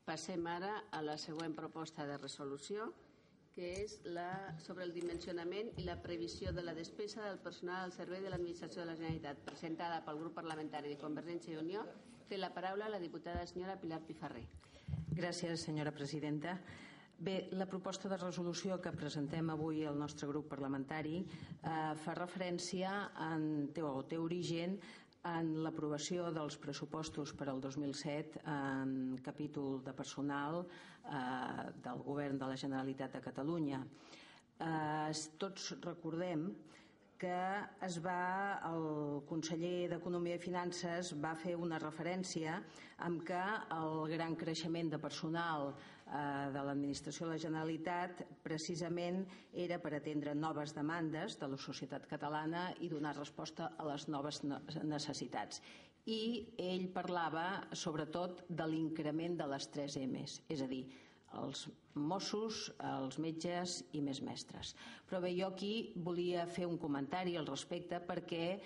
Passem ara a la següent proposta de resolució, que és sobre el dimensionament i la previsió de la despesa del personal al servei de l'Administració de la Generalitat, presentada pel grup parlamentari de Convergència i Unió. Té la paraula la diputada senyora Pilar Pifarré. Gràcies, senyora presidenta. Bé, la proposta de resolució que presentem avui al nostre grup parlamentari fa referència, té origen en l'aprovació dels pressupostos per al 2007 en capítol de personal del Govern de la Generalitat de Catalunya. Tots recordem que el conseller d'Economia i Finances va fer una referència amb que el gran creixement de personal de l'Administració de la Generalitat precisament era per atendre noves demandes de la societat catalana i donar resposta a les noves necessitats. I ell parlava sobretot de l'increment de les 3 M's, és a dir, els Mossos, els metges i més mestres. Però bé, jo aquí volia fer un comentari al respecte perquè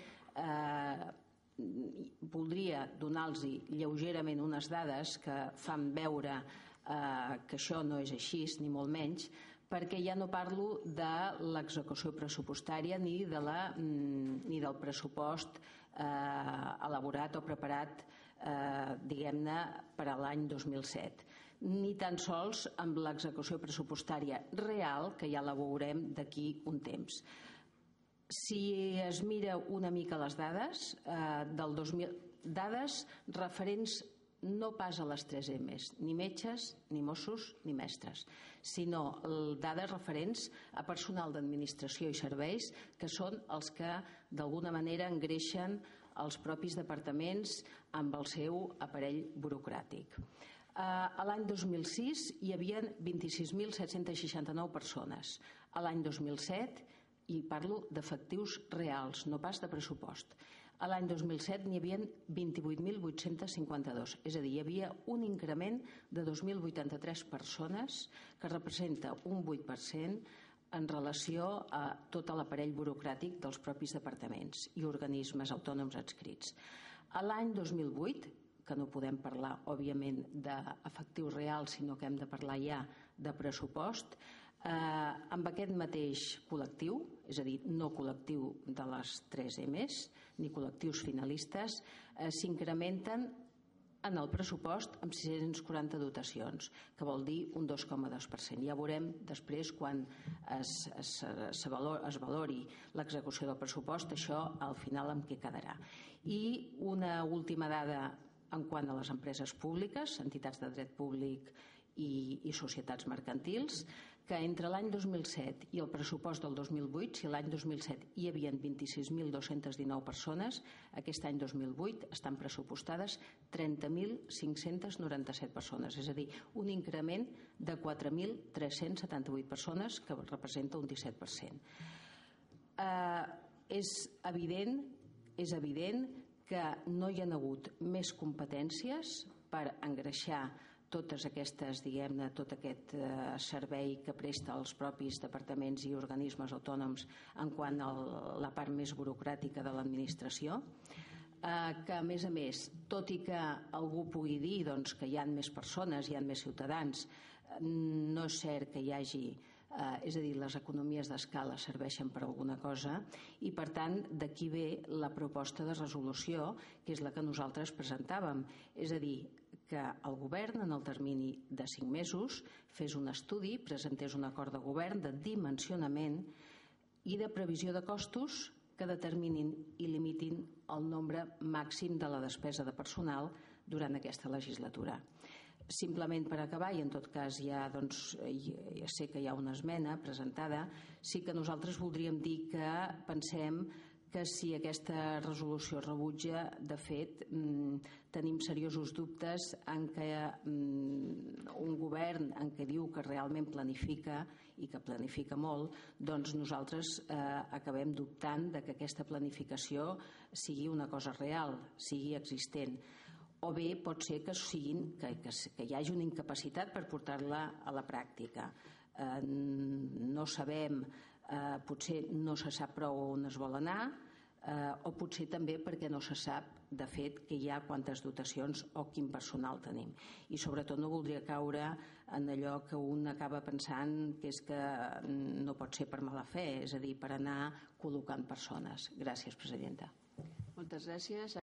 voldria donar-los lleugerament unes dades que fan veure que això no és així, ni molt menys, perquè ja no parlo de l'execució pressupostària ni del pressupost elaborat o preparat, diguem-ne, per a l'any 2007, ni tan sols amb l'execució pressupostària real, que ja la veurem d'aquí un temps. Si es mira una mica les dades del 2000, dades referents no pas a les 3 M's, ni metges, ni Mossos, ni mestres, sinó dades referents a personal d'administració i serveis, que són els que d'alguna manera engreixen els propis departaments amb el seu aparell burocràtic. A l'any 2006 hi havia 26.769 persones. A l'any 2007, i parlo d'efectius reals, no pas de pressupost, a l'any 2007 n'hi havia 28.852, és a dir, hi havia un increment de 2.083 persones, que representa un 8% en relació a tot l'aparell burocràtic dels propis departaments i organismes autònoms adscrits. A l'any 2008, que no podem parlar, òbviament, d'efectius reals, sinó que hem de parlar ja de pressupost, amb aquest mateix col·lectiu, és a dir, no col·lectiu de les 3 M's, ni col·lectius finalistes, s'incrementen en el pressupost amb 640 dotacions, que vol dir un 2,2%. Ja veurem després, quan es valori l'execució del pressupost, això al final amb què quedarà. I una última dada en quant a les empreses públiques, entitats de dret públic i societats mercantils, que entre l'any 2007 i el pressupost del 2008, si l'any 2007 hi havia 26.219 persones, aquest any 2008 estan pressupostades 30.597 persones, és a dir, un increment de 4.378 persones, que representa un 17%. És evident que no hi ha hagut més competències per engreixar totes aquestes, diguem-ne, tot aquest servei que presta als propis departaments i organismes autònoms en quant a la part més burocràtica de l'administració, que a més, tot i que algú pugui dir que hi ha més persones, hi ha més ciutadans, no és cert que hi hagi, és a dir, les economies d'escala serveixen per alguna cosa, i per tant d'aquí ve la proposta de resolució, que és la que nosaltres presentàvem, és a dir, que el govern en el termini de 5 mesos fes un estudi, presentés un acord de govern de dimensionament i de previsió de costos que determinin i limitin el nombre màxim de la despesa de personal durant aquesta legislatura. Simplement per acabar, i en tot cas ja sé que hi ha una esmena presentada, sí que nosaltres voldríem dir que pensem que si aquesta resolució rebutja, de fet, tenim seriosos dubtes en què un govern en què diu que realment planifica i que planifica molt, doncs nosaltres acabem dubtant de que aquesta planificació sigui una cosa real, sigui existent. O bé pot ser que hi hagi una incapacitat per portar-la a la pràctica. No sabem, potser no se sap prou on es vol anar, o potser també perquè no se sap de fet que hi ha quantes dotacions o quin personal tenim. I sobretot no voldria caure en allò que un acaba pensant que és que no pot ser per mala fe, és a dir, per anar col·locant persones. Gràcies, presidenta. Moltes gràcies.